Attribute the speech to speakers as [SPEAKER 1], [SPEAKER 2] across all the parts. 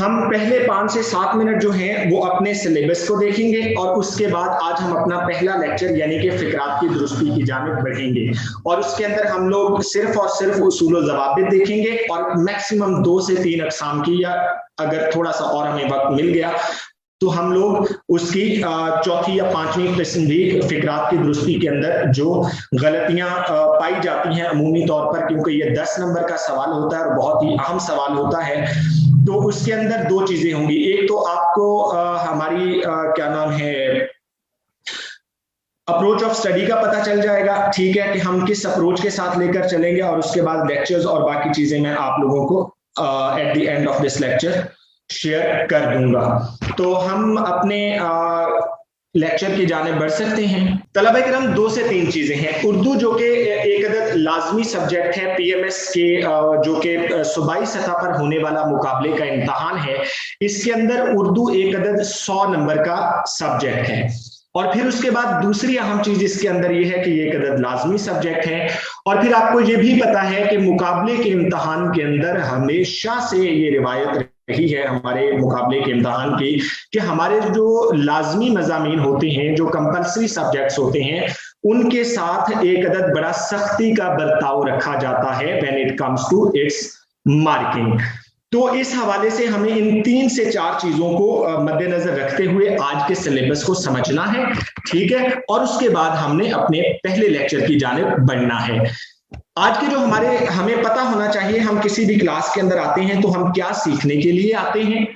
[SPEAKER 1] हम पहले 5 से 7 मिनट जो हैं वो अपने सिलेबस को देखेंगे और उसके बाद आज हम अपना पहला लेक्चर यानी कि फिकरात की दुरुस्ती की जानिब बढ़ेंगे और उसके अंदर हम लोग सिर्फ और सिर्फ उसूल व ज़वाबित देखेंगे और मैक्सिमम 2 से 3 अक़साम की, या अगर थोड़ा सा और हमें वक्त मिल गया तो हम लोग उसकी चौथी या 5वीं किस्म भी फिकरात की दुरुस्ती के अंदर जो गलतियां पाई जाती हैं अमूमी तौर पर, क्योंकि ये 10 नंबर का सवाल होता है और बहुत ही अहम सवाल होता है, तो उसके अंदर 2 चीजें होंगी। एक तो आपको हमारी क्या नाम है अप्रोच ऑफ स्टडी का पता चल जाएगा, ठीक है, कि हम किस अप्रोच के साथ लेकर चलेंगे, और उसके बाद लेक्चर्स और बाकी चीजें मैं आप लोगों को at the end of this lecture share कर दूंगा। तो हम अपने लेक्चर की जाने बढ़ सकते हैं। तलबा किराम 2 से 3 चीजें हैं। उर्दू जो कि एक अदद लाजमी सब्जेक्ट है पीएमएस के, जो कि सूबाई सतह पर होने वाला मुकाबले का इम्तहान है, इसके अंदर उर्दू एक अदद 100 नंबर का सब्जेक्ट है। और फिर उसके बाद दूसरी अहम चीज इसके अंदर यह है कि ये एक अदद लाजमी सब्जेक्ट है, और फिर आपको ये भी पता है कि मुकाबले के इम्तहान के अंदर हमेशा से ये रिवायत रही है हमारे मुकाबले के इम्तहान की कि हमारे जो लाजमी मज़ामीन होते हैं, जो कंपल्सरी सब्जेक्ट्स होते हैं, उनके साथ एक अदद बड़ा सख्ती का बर्ताव रखा जाता है when it comes to its marking. तो इस हवाले से हमें इन 3 से 4 चीजों को मद्देनजर रखते हुए आज के सिलेबस को समझना है, ठीक है, और उसके बाद हमने अपने पहले लेक्चर की जानिब बढ़ना है। आज के जो हमें पता होना चाहिए, हम किसी भी क्लास के अंदर आते हैं तो हम क्या सीखने के लिए आते हैं,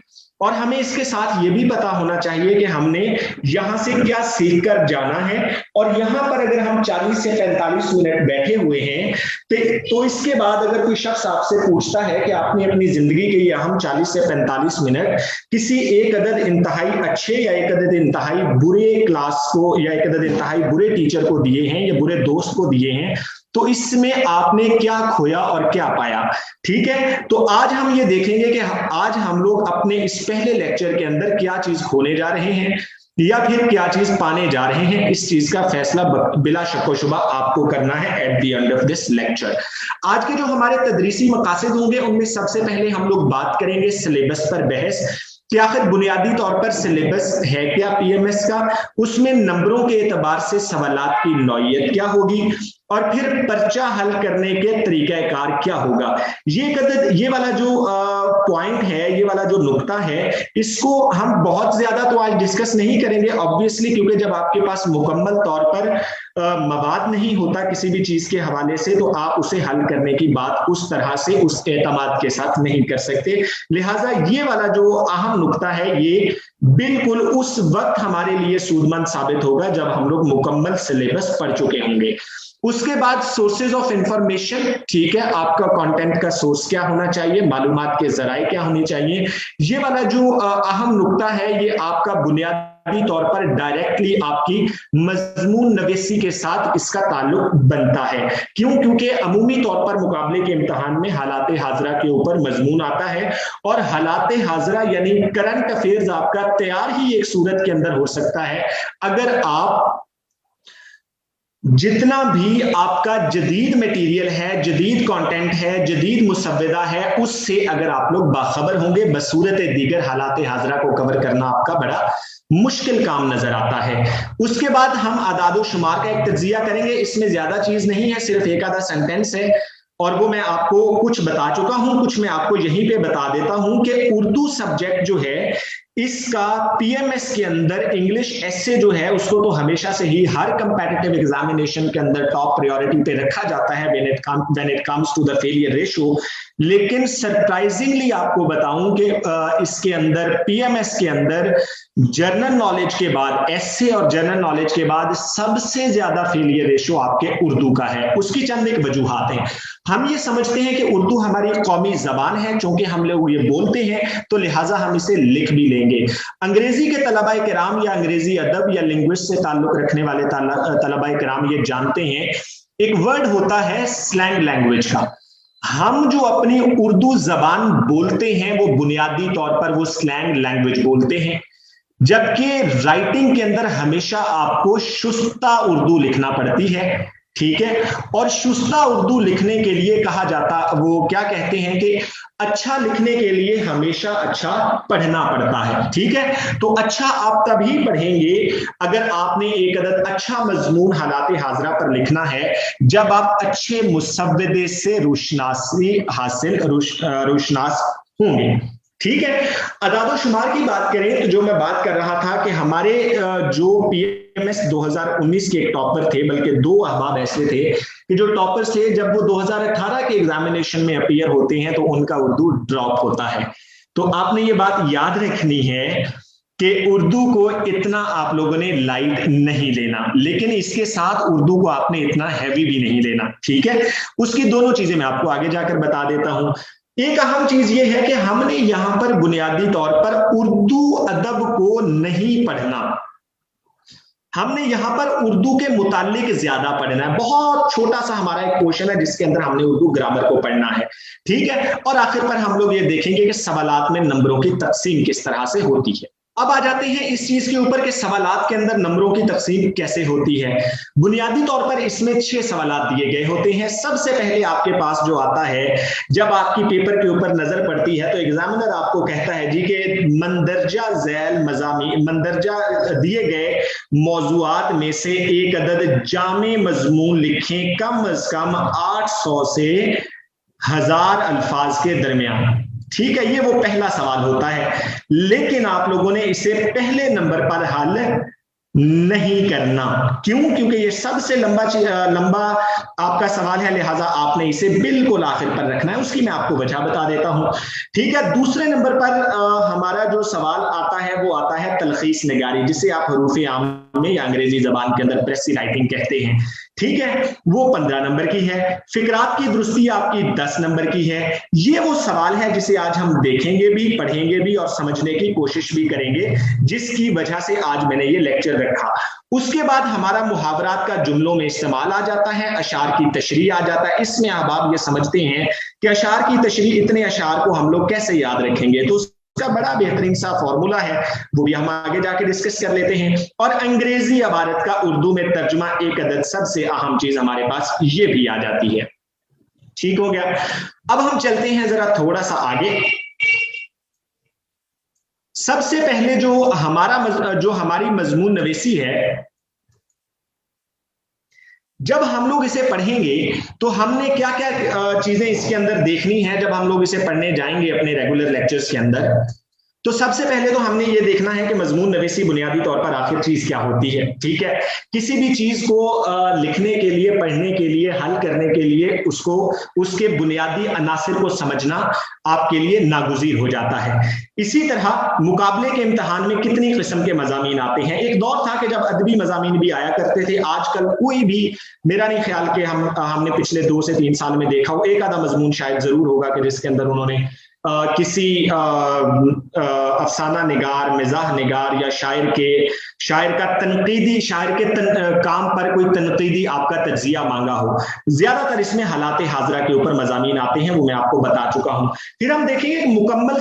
[SPEAKER 1] और हमें इसके साथ ये भी पता होना चाहिए कि हमने यहां से क्या सीख कर जाना है। और यहां पर अगर हम 40 से 45 मिनट बैठे हुए हैं तो इसके बाद अगर कोई शख्स आपसे पूछता है कि आपने अपनी जिंदगी के अहम 40 से 45 मिनट किसी एक अदद इंतहाई अच्छे या एक अदद इंतहाई बुरे क्लास को या एक अदद इंतहाई बुरे टीचर को दिए हैं या बुरे दोस्त को दिए हैं, तो इसमें आपने क्या खोया और क्या पाया, ठीक है। तो आज हम ये देखेंगे कि आज हम लोग अपने इस पहले लेक्चर के अंदर क्या चीज खोने जा रहे हैं या फिर क्या चीज पाने जा रहे हैं। इस चीज का फैसला बिला शक व शुबा आपको करना है at the end of this lecture. आज के जो हमारे तदरीसी मकासद होंगे उनमें सबसे पहले हम लोग बात करेंगे सिलेबस पर बहस कि आखिर बुनियादी तौर पर सिलेबस है क्या पीएमएस का, उसमें नंबरों के एतबार से सवालात की नौइयत क्या होगी, और फिर पर्चा हल करने के तरीकाकार क्या होगा। ये वाला जो पॉइंट है, ये वाला जो नुक्ता है, इसको हम बहुत ज्यादा तो आज डिस्कस नहीं करेंगे ऑब्वियसली, क्योंकि जब आपके पास मुकम्मल तौर पर मवाद नहीं होता किसी भी चीज के हवाले से तो आप उसे हल करने की बात उस तरह से उस एतमाद के साथ नहीं कर सकते। लिहाजा ये वाला जो अहम नुक्ता है ये बिल्कुल उस वक्त हमारे लिए सूदमंद साबित होगा जब हम लोग मुकम्मल सिलेबस पढ़ चुके होंगे। उसके बाद सोर्सेज ऑफ इंफॉर्मेशन, ठीक है, आपका कंटेंट का सोर्स क्या होना चाहिए, मालूमात के जराए क्या होने चाहिए। ये वाला जो अहम नुक्ता है ये आपका बुनियादी तौर पर डायरेक्टली आपकी मजमून नवेसी के साथ इसका ताल्लुक बनता है। क्यों? क्योंकि अमूमी तौर पर मुकाबले के इम्तहान में हालात हाजरा के ऊपर मजमून आता है, और हालात हाजरा यानी करंट अफेयर्स आपका तैयार ही एक सूरत के अंदर हो सकता है अगर आप जितना भी आपका जदीद मटेरियल है, जदीद कंटेंट है, जदीद मुसव्वदा है, उससे अगर आप लोग बाखबर होंगे, बसूरत दीगर हालात हाजरा को कवर करना आपका बड़ा मुश्किल काम नजर आता है। उसके बाद हम आदाद व शुमार का एक तज्जिया करेंगे। इसमें ज्यादा चीज नहीं है, सिर्फ एक आधा सेंटेंस है और वो मैं आपको कुछ बता चुका हूं, कुछ मैं आपको यहीं पे बता देता हूं कि उर्दू सब्जेक्ट जो है इसका पीएमएस के अंदर इंग्लिश एसे जो है उसको तो हमेशा से ही हर कंपैटिटिव एग्जामिनेशन के अंदर टॉप प्रायोरिटी पे रखा जाता है when it comes to the failure ratio. लेकिन सरप्राइजिंगली आपको बताऊं कि इसके अंदर पीएमएस के अंदर जनरल नॉलेज के बाद, एसे और जनरल नॉलेज के बाद सबसे ज्यादा फेलियर रेशियो आपके उर्दू का है। उसकी चंद एक वजूहात हैं। हम ये समझते हैं कि उर्दू हमारी कौमी जबान है, चूंकि हम लोग ये बोलते हैं तो लिहाजा हम इसे लिख भी लेंगे। अंग्रेजी के तलबा किराम या अंग्रेजी अदब या लिंग्विस्ट से ताल्लुक रखने वाले तलबा किराम ये जानते हैं, एक वर्ड होता है स्लैंग लैंग्वेज का। हम जो अपनी उर्दू जबान बोलते हैं वो बुनियादी तौर पर वो स्लैंग लैंग्वेज बोलते हैं, जबकि राइटिंग के अंदर हमेशा आपको शुस्ता उर्दू लिखना पड़ती है। ठीक है। और शुस्ता उर्दू लिखने के लिए कहा जाता, वो क्या कहते हैं कि अच्छा लिखने के लिए हमेशा अच्छा पढ़ना पड़ता है, ठीक है। तो अच्छा आप तभी पढ़ेंगे अगर आपने एक अदद अच्छा मजमून हालात हाजरा पर लिखना है, जब आप अच्छे मुसव्वदे से रोशनास होंगे, ठीक है। अदाद शुमार की बात करें तो जो मैं बात कर रहा था कि हमारे जो PMS 2019 के एक टॉपर थे, बल्कि 2 अहबाब ऐसे थे कि जो टॉपर्स थे, जब वो 2018 के एग्जामिनेशन में अपीयर होते हैं तो उनका उर्दू ड्रॉप होता है। तो आपने ये बात याद रखनी है कि उर्दू को इतना आप लोगों ने लाइट नहीं लेना, लेकिन इसके साथ उर्दू को आपने इतना हैवी भी नहीं लेना, ठीक है। उसकी दोनों चीजें मैं आपको आगे जाकर बता देता हूं। एक अहम चीज ये है कि हमने यहां पर बुनियादी तौर पर उर्दू अदब को नहीं पढ़ना, हमने यहां पर उर्दू के मुताल्लिक ज्यादा पढ़ना है। बहुत छोटा सा हमारा एक पोर्शन है जिसके अंदर हमने उर्दू ग्रामर को पढ़ना है, ठीक है। और आखिर पर हम लोग ये देखेंगे कि सवालात में नंबरों की तकसीम किस तरह से होती है। अब आ जाते हैं इस चीज के ऊपर कि सवालात के अंदर नंबरों की तकसीम कैसे होती है। बुनियादी तौर पर इसमें 6 सवालात दिए गए होते हैं। सबसे पहले आपके पास जो आता है, जब आपकी पेपर के ऊपर नजर पड़ती है तो एग्जामिनर आपको कहता है जी कि मंदरजा झैल मज़ामी, मंदरजा दिए गए मौजूआत में से एक अदद जामे मजमून लिखें कम अज कम 800 से 1000 अल्फाज के दरमियान, ठीक है। ये वो पहला सवाल होता है, लेकिन आप लोगों ने इसे पहले नंबर पर हल नहीं करना। क्यों? क्योंकि ये सबसे लंबा आपका सवाल है, लिहाजा आपने इसे बिल्कुल आखिर पर रखना है। उसकी मैं आपको वजह बता देता हूं, ठीक है। दूसरे नंबर पर हमारा जो सवाल आता है वो आता है तलखीस निगारी, जिसे आप हरूफ आम में या अंग्रेजी जबान के अंदर प्रेसी राइटिंग कहते हैं, ठीक है। वो 15 नंबर की है। फिकरात की दुरुस्ती आपकी 10 नंबर की है। ये वो सवाल है जिसे आज हम देखेंगे भी, पढ़ेंगे भी और समझने की कोशिश भी करेंगे, जिसकी वजह से आज मैंने ये लेक्चर रखा। उसके बाद हमारा मुहावरात का जुमलों में इस्तेमाल आ जाता है, अशार की तशरीह आ जाता है। इसमें अब आप ये समझते हैं कि अशार की तशरीह, इतने अशार को हम लोग कैसे याद रखेंगे, तो का बड़ा बेहतरीन सा फॉर्मूला है, वो भी हम आगे जाके डिस्कस कर लेते हैं। और अंग्रेजी इबारत का उर्दू में तर्जुमा एक अदद सबसे अहम चीज हमारे पास ये भी आ जाती है, ठीक हो गया। अब हम चलते हैं जरा थोड़ा सा आगे। सबसे पहले जो हमारी मजमून नवीसी है, जब हम लोग इसे पढ़ेंगे तो हमने क्या क्या चीजें इसके अंदर देखनी है। जब हम लोग इसे पढ़ने जाएंगे अपने रेगुलर लेक्चर्स के अंदर, तो सबसे पहले तो हमने ये देखना है कि मजमून नवीसी बुनियादी तौर पर आखिर चीज क्या होती है, ठीक है। किसी भी चीज को लिखने के लिए, पढ़ने के लिए, हल करने के लिए उसको, उसके बुनियादी अनासिर को समझना आपके लिए नागुज़ीर हो जाता है। इसी तरह मुकाबले के इम्तिहान में कितनी किस्म के मज़ामीन आते हैं। एक दौर था कि जब अदबी मज़ामीन भी आया करते थे, आजकल कोई भी, मेरा नहीं ख्याल कि हमने पिछले 2 से 3 साल में देखा हो, एक आधा मजमून शायद जरूर होगा कि जिसके अंदर उन्होंने किसी अफसाना निगार, मिजाह निगार या शायर का तनकीदी, शायर के काम पर कोई तनकीदी आपका तज्जिया मांगा हो। ज्यादातर इसमें हालात हाजरा के ऊपर मज़ामीन आते हैं, वो मैं आपको बता चुका हूं। फिर हम देखेंगे मुकम्मल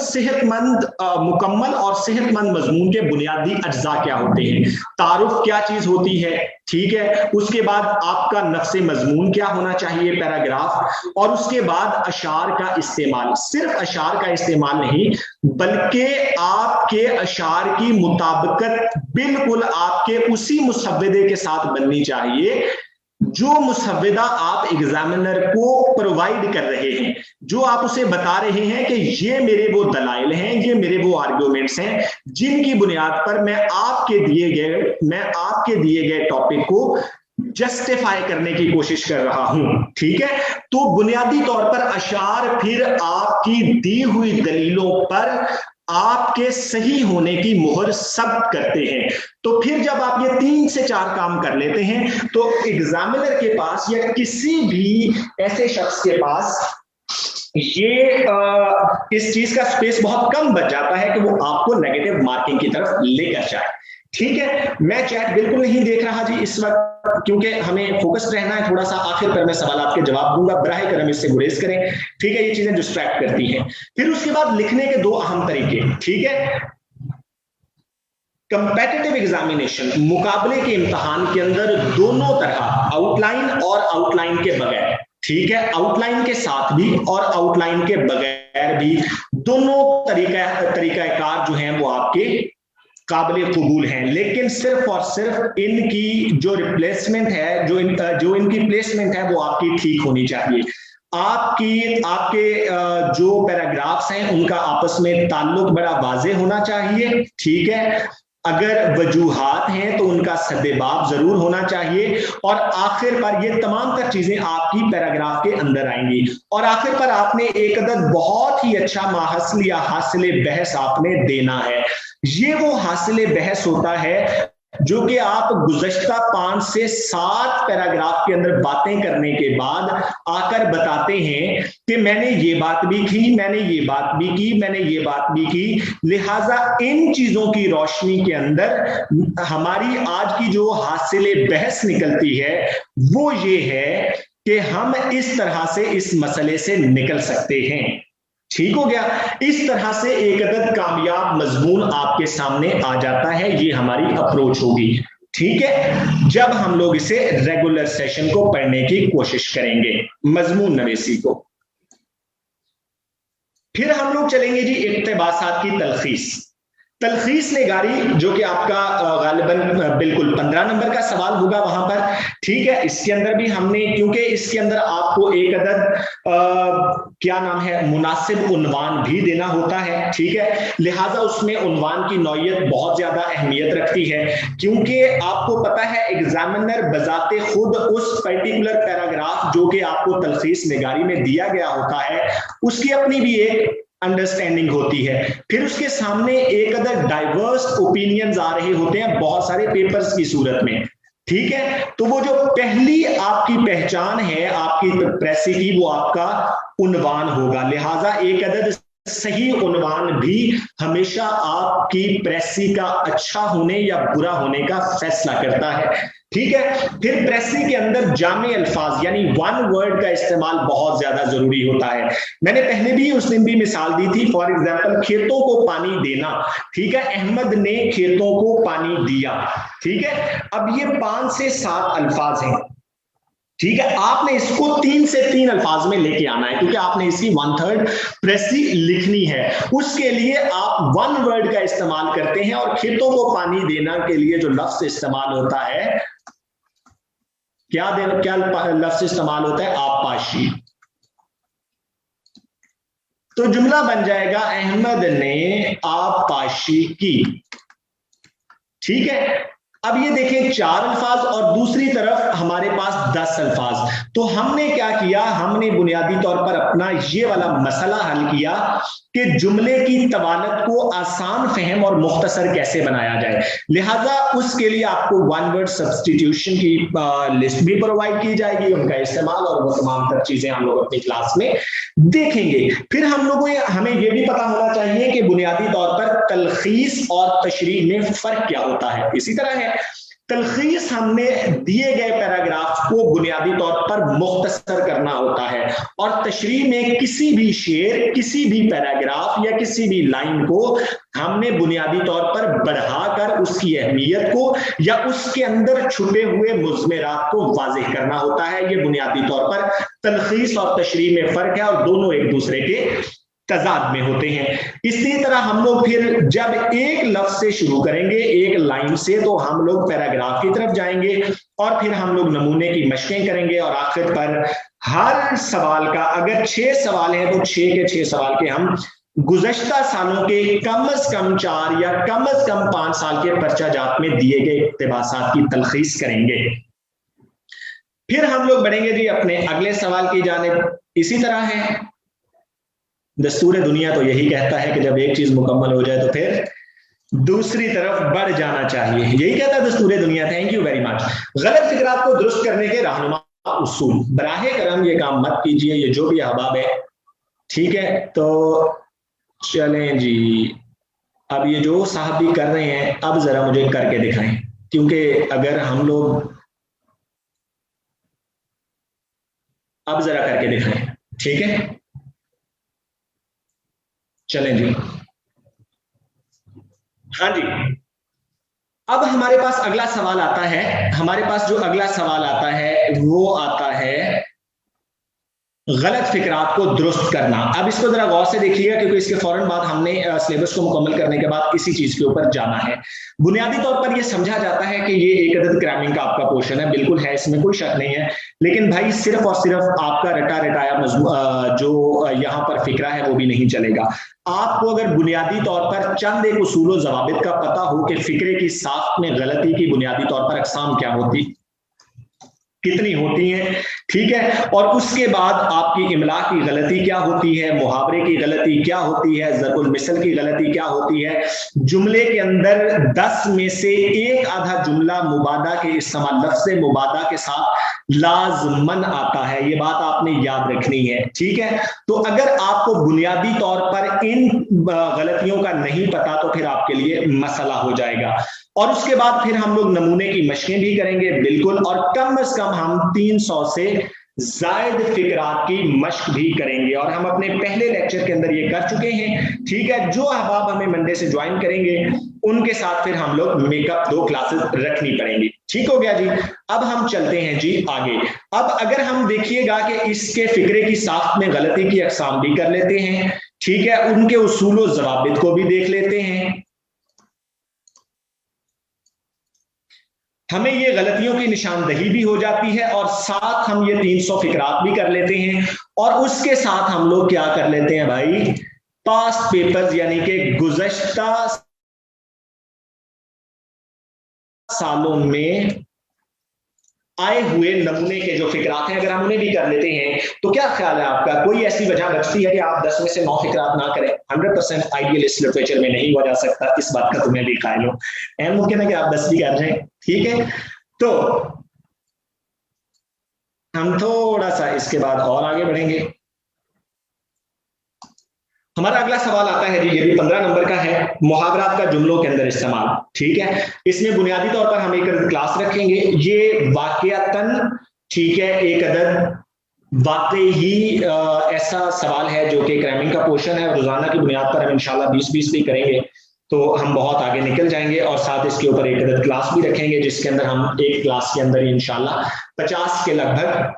[SPEAKER 1] और सेहतमंद मजमून के बुनियादी अज्जा क्या होते हैं, तारुफ क्या चीज होती है, ठीक है। उसके बाद आपका नफ्से मजमून क्या होना चाहिए, पैराग्राफ, और उसके बाद अशार का इस्तेमाल। सिर्फ अशार का इस्तेमाल नहीं, बल्कि आपके अशार की मुताबिकत बिल्कुल आपके उसी मुसव्वदे के साथ बननी चाहिए जो मुसव्वदा आप एग्जामिनर को प्रोवाइड कर रहे हैं, जो आप उसे बता रहे हैं कि ये मेरे वो दलाइल हैं, ये मेरे वो आर्ग्यूमेंट्स हैं जिनकी बुनियाद पर मैं आपके दिए गए टॉपिक को जस्टिफाई करने की कोशिश कर रहा हूं, ठीक है। तो बुनियादी तौर पर अशार फिर आपकी दी हुई दलीलों पर आपके सही होने की मुहर सब्त करते हैं। तो फिर जब आप ये 3 से 4 काम कर लेते हैं तो एग्जामिनर के पास या किसी भी ऐसे शख्स के पास ये इस चीज का स्पेस बहुत कम बच जाता है कि वो आपको नेगेटिव मार्किंग की तरफ लेकर जाए, ठीक है। मैं चैट बिल्कुल नहीं देख रहा जी इस वक्त, क्योंकि हमें फोकस्ड रहना है थोड़ा सा। आखिर पर मैं सवाल के जवाब दूंगा, बराए करम इससे गुरेज करें, ठीक है। ये चीजें डिस्ट्रैक्ट करती हैं। फिर उसके बाद लिखने के 2 अहम तरीके, ठीक है। कंपेटिटिव एग्जामिनेशन, मुकाबले के इम्तिहान के अंदर दोनों तरह, आउटलाइन और आउटलाइन के बगैर, ठीक है, आउटलाइन के साथ भी और आउटलाइन के बगैर भी, दोनों तरीकाकार जो हैं वो आपके काबिल कबूल हैं, लेकिन सिर्फ और सिर्फ इनकी जो रिप्लेसमेंट है, जो इनकी प्लेसमेंट है वो आपकी ठीक होनी चाहिए। आपके जो पैराग्राफ्स हैं उनका आपस में ताल्लुक बड़ा वाज़ेह होना चाहिए, ठीक है। अगर वजूहात हैं तो उनका सद्देबाब जरूर होना चाहिए, और आखिर पर ये तमाम तर चीजें आपकी पैराग्राफ के अंदर आएंगी, और आखिर पर आपने एक अदद बहुत ही अच्छा माहसल या हासिल बहस आपने देना है। ये वो हासिल बहस होता है जो कि आप गुज़श्ता 5 से 7 पैराग्राफ के अंदर बातें करने के बाद आकर बताते हैं कि मैंने ये बात भी की, मैंने ये बात भी की, मैंने ये बात भी की। लिहाजा इन चीजों की रोशनी के अंदर हमारी आज की जो हासिल बहस निकलती है वो ये है कि हम इस तरह से इस मसले से निकल सकते हैं। ठीक हो गया। इस तरह से एक अदद कामयाब मजमून आपके सामने आ जाता है। ये हमारी अप्रोच होगी, ठीक है, जब हम लोग इसे रेगुलर सेशन को पढ़ने की कोशिश करेंगे, मजमून नवीसी को। फिर हम लोग चलेंगे जी इक्तिबासात की तलखीस। तलखीस निगारी जो कि आपका गालिबन बिल्कुल 15 नंबर का सवाल होगा वहां पर, ठीक है। इसके अंदर भी हमने, क्योंकि इसके अंदर आपको एक अदद क्या नाम है, मुनासिब उन्वान भी देना होता है, ठीक है। लिहाजा उसमें उन्वान की नौयत बहुत ज्यादा अहमियत रखती है, क्योंकि आपको पता है एग्जामिनर बजाते खुद उस पर्टिकुलर पैराग्राफ जो कि आपको तलखीस निगारी में दिया गया होता है उसकी अपनी भी एक अंडरस्टैंडिंग होती है। फिर उसके सामने एक अदर डाइवर्स ओपिनियंस आ रहे होते हैं बहुत सारे पेपर्स की सूरत में, ठीक है। तो वो जो पहली आपकी पहचान है आपकी प्रेसी की, वो आपका उन्वान होगा। लिहाजा एक अदद सही उन्वान भी हमेशा आपकी प्रेसी का अच्छा होने या बुरा होने का फैसला करता है, ठीक है। फिर प्रेसी के अंदर जामे अल्फाज यानी वन वर्ड का इस्तेमाल बहुत ज्यादा जरूरी होता है। मैंने पहले भी उस दिन भी मिसाल दी थी, फॉर एग्जांपल खेतों को पानी देना, ठीक है। अहमद ने खेतों को पानी दिया, ठीक है। अब ये 5 से 7 अल्फाज हैं, ठीक है। आपने इसको 3 से 3 अल्फाज में लेके आना है, क्योंकि आपने इसकी 1/3 प्रेसी लिखनी है। उसके लिए आप वन वर्ड का इस्तेमाल करते हैं, और खेतों को पानी देना के लिए जो लफ्ज इस्तेमाल होता है, क्या लफ्ज इस्तेमाल होता है, आपाशी। तो जुमला बन जाएगा अहमद ने आपाशी की, ठीक है। अब ये देखें 4 अल्फाज और दूसरी तरफ हमारे पास 10 अल्फाज। तो हमने क्या किया, हमने बुनियादी तौर पर अपना ये वाला मसला हल किया कि जुमले की तवालत को आसान फहम और मुख्तसर कैसे बनाया जाए। लिहाजा उसके लिए आपको वन वर्ड सब्स्टिट्यूशन की लिस्ट भी प्रोवाइड की जाएगी, उनका इस्तेमाल और वो तमाम तर चीजें हम लोग अपनी क्लास में देखेंगे। फिर हम लोगों हमें ये भी पता होना चाहिए कि बुनियादी तौर पर तलखीस और तशरीह में फर्क क्या होता है। इसी तरह है, तलखीस हमने दिए गए पैराग्राफ को बुनियादी तौर पर मुख्तसर करना होता है, और तशरीह में किसी भी शेर, किसी भी पैराग्राफ या किसी भी लाइन को हमने बुनियादी तौर पर बढ़ाकर उसकी अहमियत को या उसके अंदर छुपे हुए मुज़मरात को वाज़ेह करना होता है। ये बुनियादी तौर पर तलखीस और तशरीह में फर्क है, और दोनों एक दूसरे के तजाद में होते हैं। इसी तरह हम लोग फिर जब एक लफ्ज से शुरू करेंगे, एक लाइन से, तो हम लोग पैराग्राफ की तरफ जाएंगे, और फिर हम लोग नमूने की मशकें करेंगे, और आखिर पर हर सवाल का, अगर 6 सवाल हैं तो 6 के 6 सवाल के हम गुज़श्ता सालों के कम से कम 4 या कम से कम 5 साल के पर्चा जात में दिए गए इक्तिबासात की तलखीस करेंगे। फिर हम लोग बढ़ेंगे जी अपने अगले सवाल की जानिब। इसी तरह है, दस्तूर दुनिया तो यही कहता है कि जब एक चीज मुकम्मल हो जाए तो फिर दूसरी तरफ बढ़ जाना चाहिए, यही कहता है दस्तूर दुनिया। Thank you very much. गलत फिक्रात को दुरुस्त करने के रहनुमा उसूल, बराहे करम ये काम मत कीजिए, ये जो भी अहबाब है, ठीक है। तो चलें जी, अब ये जो साहब भी कर रहे हैं, अब जरा मुझे करके दिखाएं, क्योंकि अगर हम लोग अब जरा करके दिखाएं, ठीक है। चलें जी, हाँ जी। अब हमारे पास अगला सवाल आता है, हमारे पास जो अगला सवाल आता है वो आता है गलत फिक्रात को दुरुस्त करना। अब इसको जरा गौर से देखिएगा क्योंकि इसके फौरन बाद हमने सिलेबस को मुकम्मल करने के बाद इसी चीज के ऊपर जाना है। बुनियादी तौर पर यह समझा जाता है कि ये एक अदद क्रैमिंग का आपका पोर्शन है, बिल्कुल है, इसमें कोई शक नहीं है, लेकिन भाई सिर्फ और सिर्फ आपका रटा रटाया जो यहाँ पर फिक्रा है वो भी नहीं चलेगा। आपको अगर बुनियादी तौर पर चंद एक उसूल ज़वाबित का पता हो कि फिक्रे की साख्त में गलती की बुनियादी तौर पर अक़साम क्या होती, कितनी होती हैं, ठीक है, और उसके बाद आपकी इमला की गलती क्या होती है, मुहावरे की गलती क्या होती है, ज़रबुल मिसल की गलती क्या होती है, जुमले के अंदर 10 में से एक आधा जुमला मुबादा के इस्तेमाल लफ्ज़ मुबादा के साथ लाज़मन आता है, ये बात आपने याद रखनी है, ठीक है। तो अगर आपको बुनियादी तौर पर इन गलतियों का नहीं पता तो फिर आपके लिए मसला हो जाएगा। और उसके बाद फिर हम लोग नमूने की मशकें भी करेंगे बिल्कुल, और कम से कम हम 300 से जायद फिक्रात की मश्क भी करेंगे, और हम अपने पहले लेक्चर के अंदर ये कर चुके हैं, ठीक है। जो अहबाब हमें मंडे से ज्वाइन करेंगे उनके साथ फिर हम लोग मेकअप 2 क्लासेस रखनी पड़ेंगी, ठीक हो गया जी। अब हम चलते हैं जी आगे। अब अगर हम देखिएगा कि इसके फिक्रे की साख्त में गलती की अक़साम भी कर लेते हैं, ठीक है, उनके उसूल व ज़वाबित को भी देख लेते हैं, हमें ये गलतियों की निशानदही भी हो जाती है, और साथ हम ये 300 फिक्रात भी कर लेते हैं, और उसके साथ हम लोग क्या कर लेते हैं भाई, पास्ट पेपर्स यानी कि गुज़श्ता सालों में आए हुए नमूने के जो फिक्रात हैं अगर हम उन्हें भी कर लेते हैं तो क्या ख्याल है आपका, कोई ऐसी वजह बचती है कि आप 10 में से 9 फिक्रात ना करें? 100% आइडियलिस्ट लिटरेचर में नहीं हो जा सकता, इस बात का तुम्हें भी कायल हो, एम मुमकिन है कि आप 10 भी कर रहे हैं, ठीक है। तो हम थोड़ा सा इसके बाद और आगे बढ़ेंगे। हमारा अगला सवाल आता है जी, ये भी 15 नंबर का है, मुहावरात का जुमलों के अंदर इस्तेमाल, ठीक है। इसमें बुनियादी तौर पर हम एक क्लास रखेंगे, ये वाकयातन, ठीक है, एक अदद वाकई ही ऐसा सवाल है जो कि क्रैमिंग का पोर्शन है, रोजाना की बुनियाद पर हम इंशाल्लाह 20-20 भी करेंगे तो हम बहुत आगे निकल जाएंगे, और साथ इसके ऊपर एक अदद क्लास भी रखेंगे जिसके अंदर हम एक क्लास के अंदर इंशाल्लाह 50 के लगभग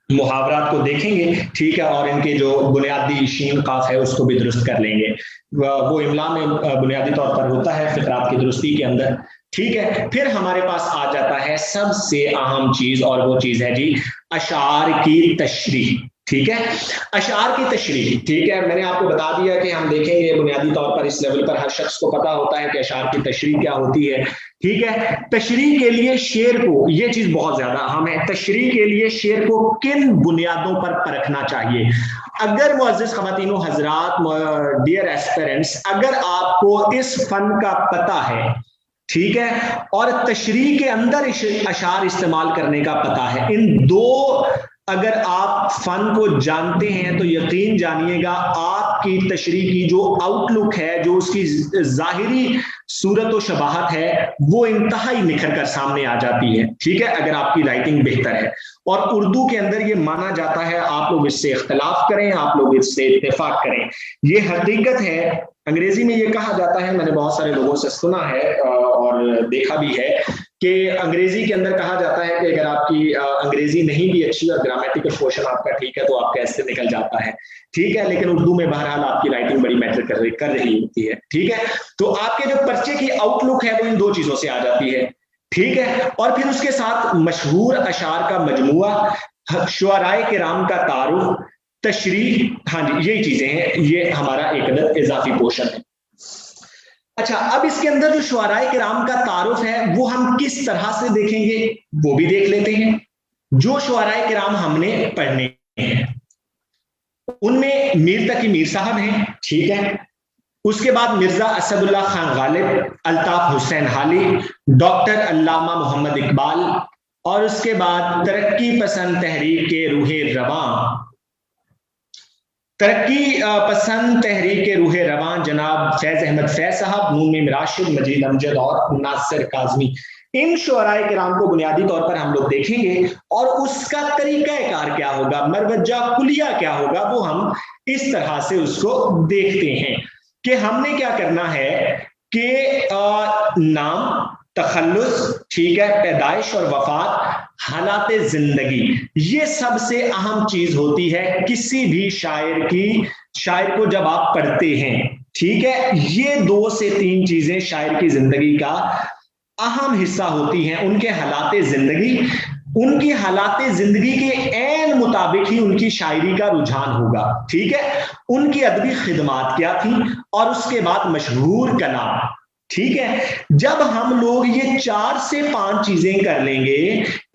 [SPEAKER 1] मुहावरात को देखेंगे, ठीक है, और इनके जो बुनियादी शीन काफ है उसको भी दुरुस्त कर लेंगे, वो इमला में बुनियादी तौर पर होता है फिक्रात की दुरुस्ती के अंदर, ठीक है। फिर हमारे पास आ जाता है सबसे अहम चीज, और वो चीज है जी अशार की तशरीह, ठीक है, अशार की तशरीह, ठीक है। मैंने आपको बता दिया कि हम देखेंगे बुनियादी तौर पर इस लेवल पर हर शख्स को पता होता है कि अशार की तशरीह क्या होती है, ठीक है। तशरीह के लिए शेर को, ये चीज बहुत ज्यादा अहम है, तशरीह के लिए शेर को किन बुनियादों पर परखना चाहिए। अगर मुअज़्ज़िज़ ख़वातीन व हज़रात, डियर एस्पिरेंट्स, अगर आपको इस फन का पता है, ठीक है, और तशरीह के अंदर अशार इस्तेमाल करने का पता है, इन दो अगर आप फन को जानते हैं तो यकीन जानिएगा आपकी तशरीह की जो आउटलुक है, जो उसकी जाहिरी सूरत व शबाहत है, वो इंतहाई निखर कर सामने आ जाती है, ठीक है, अगर आपकी राइटिंग बेहतर है। और उर्दू के अंदर ये माना जाता है, आप लोग इससे इख्तलाफ करें, आप लोग इससे इत्तेफाक करें, ये हकीकत है। अंग्रेजी में ये कहा जाता है, मैंने बहुत सारे लोगों से सुना है और देखा भी है कि अंग्रेजी के अंदर कहा जाता है कि अगर आपकी अंग्रेजी नहीं भी अच्छी और ग्रामेटिकल पोर्शन आपका ठीक है तो आप कैसे निकल जाता है, ठीक है, लेकिन उर्दू में बहरहाल आपकी राइटिंग बड़ी मैटर कर रही होती है, ठीक है। तो आपके जो पर्चे की आउटलुक है वो इन दो चीजों से आ जाती है, ठीक है, और फिर उसके साथ मशहूर अशार का मजमुआ, शुअराए किराम का तारुफ, तशरीह, हाँ जी यही चीजें हैं, ये हमारा एक अदद इजाफी पोर्शन है। अच्छा, अब इसके अंदर जो शुअराए किराम का तारुफ है वो हम किस तरह से देखेंगे वो भी देख लेते हैं। जो शुअराए किराम हमने पढ़ने हैं उनमें मीर तकी मीर साहब हैं, ठीक है, उसके बाद मिर्जा असदुल्ला खान गालिब, अल्ताफ हुसैन हाली, डॉक्टर अल्लामा मोहम्मद इकबाल, और उसके बाद तरक्की पसंद तहरीक के रूहे रवां, तरक्की पसंद तहरीक के रूहे रवां जनाब फैज अहमद फैज साहब, नून मीम राशिद, मजीद अमजद और नासिर काज़मी। इन शुअराए किराम को बुनियादी तौर पर हम लोग देखेंगे और उसका तरीक़ाकार क्या होगा, मरवजा कुलिया क्या होगा, वो हम इस तरह से उसको देखते हैं कि हमने क्या करना है कि नाम, تخلص، ٹھیک ہے، پیدائش اور وفات، حالات زندگی، یہ سب سے اہم چیز ہوتی ہے کسی بھی شاعر کو جب آپ پڑھتے ہیں، ٹھیک ہے، یہ 2 سے 3 چیزیں شاعر کی زندگی کا اہم حصہ ہوتی ہیں. ان کے حالات زندگی، ان کی حالات زندگی کے عین مطابق ہی ان کی شاعری کا رجحان ہوگا، ٹھیک ہے، ان کی ادبی خدمات کیا تھی، اور اس کے بعد مشہور کلام، ٹھیک ہے. جب ہم لوگ یہ 4 سے 5 چیزیں کر لیں گے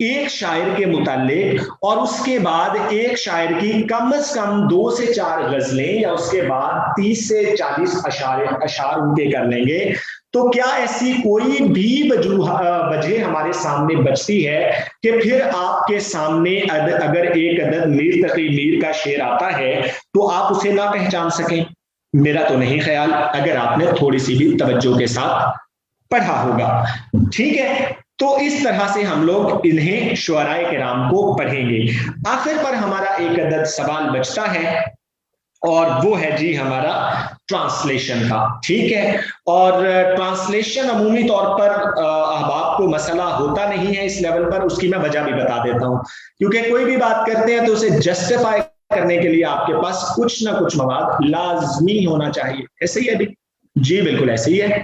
[SPEAKER 1] ایک شاعر کے متعلق، اور اس کے بعد ایک شاعر کی کم از کم 2 سے 4 غزلیں، یا اس کے بعد 30 سے 40 اشعار ان کے کر لیں گے، تو کیا ایسی کوئی بھی وجہ ہمارے سامنے بچتی ہے کہ پھر آپ کے سامنے اگر ایک عدد میر تقی میر کا شعر آتا ہے تو آپ اسے نہ پہچان سکیں؟ میرا تو نہیں خیال، اگر آپ نے تھوڑی سی بھی توجہ کے ساتھ پڑھا ہوگا، ٹھیک ہے. تو اس طرح سے ہم لوگ انہیں شعراء کرام کو پڑھیں گے. آخر پر ہمارا ایک عدد سوال بچتا ہے، اور وہ ہے جی ہمارا ٹرانسلیشن کا، ٹھیک ہے. اور ٹرانسلیشن عمومی طور پر احباب کو مسئلہ ہوتا نہیں ہے اس لیول پر. اس کی میں وجہ بھی بتا دیتا ہوں، کیونکہ کوئی بھی بات کرتے ہیں تو اسے جسٹیفائی کرنے کے لیے آپ کے پاس کچھ نہ کچھ مواد لازمی ہونا چاہیے. ایسے ہی ہے بھی؟ جی بالکل ایسے ہی ہے.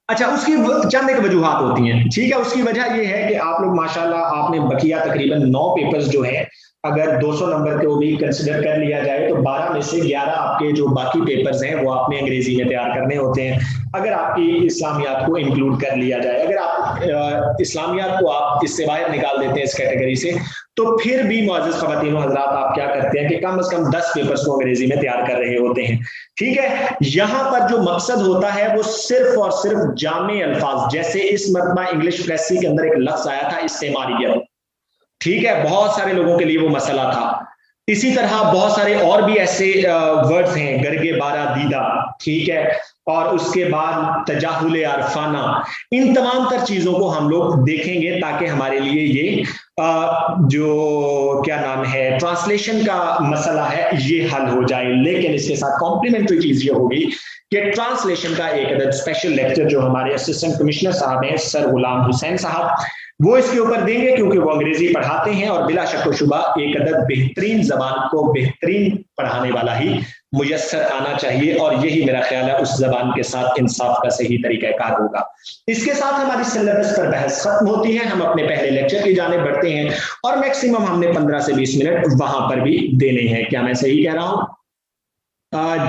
[SPEAKER 1] اچھا، اس کی چند ایک وجوہات ہوتی ہیں، ٹھیک ہے. اس کی وجہ یہ ہے کہ آپ لوگ ماشاءاللہ آپ نے بقیہ تقریباً 9 پیپرز جو ہیں، اگر 200 نمبر کو بھی کنسیڈر کر لیا جائے تو 12 میں سے 11 آپ کے جو باقی پیپرز ہیں وہ آپ نے انگریزی میں تیار کرنے ہوتے ہیں. اگر آپ کی اسلامیات کو انکلوڈ کر لیا جائے، اگر آپ اسلامیات کو آپ اس سے باہر نکال دیتے ہیں اس کیٹیگری سے، تو پھر بھی معزز خواتین و حضرات آپ کیا کرتے ہیں کہ کم از کم 10 پیپرز کو انگریزی میں تیار کر رہے ہوتے ہیں، ٹھیک ہے. یہاں پر جو مقصد ہوتا ہے وہ صرف اور صرف جامع الفاظ، جیسے اس مرتبہ انگلش فلیکسی کے اندر ایک لفظ آیا تھا استعماریت، ٹھیک ہے، بہت سارے لوگوں کے لیے وہ مسئلہ تھا. اسی طرح بہت سارے اور بھی ایسے ورڈز ہیں، گرگ بارہ دیدہ، ٹھیک ہے، اور اس کے بعد تجاہل عرفانہ. ان تمام تر چیزوں کو ہم لوگ دیکھیں گے تاکہ ہمارے لیے یہ جو کیا نام ہے ٹرانسلیشن کا مسئلہ ہے یہ حل ہو جائے. لیکن اس کے ساتھ کمپلیمنٹری چیز یہ ہوگی کہ ٹرانسلیشن کا ایک عدد اسپیشل لیکچر جو ہمارے اسسٹنٹ کمشنر صاحب ہیں سر غلام حسین صاحب، وہ اس کے اوپر دیں گے، کیونکہ وہ انگریزی پڑھاتے ہیں، اور بلا شک و شبہ ایک عدد بہترین زبان کو بہترین پڑھانے والا ہی میسر آنا چاہیے، اور یہی میرا خیال ہے اس زبان کے ساتھ انصاف کا صحیح طریقہ کار ہوگا. اس کے ساتھ ہماری سلیبس پر بحث ختم ہوتی ہے. ہم اپنے پہلے لیکچر کی جانب بڑھتے ہیں، اور میکسیمم ہم نے 15 سے 20 منٹ وہاں پر بھی دینے ہیں. کیا میں صحیح کہہ رہا ہوں؟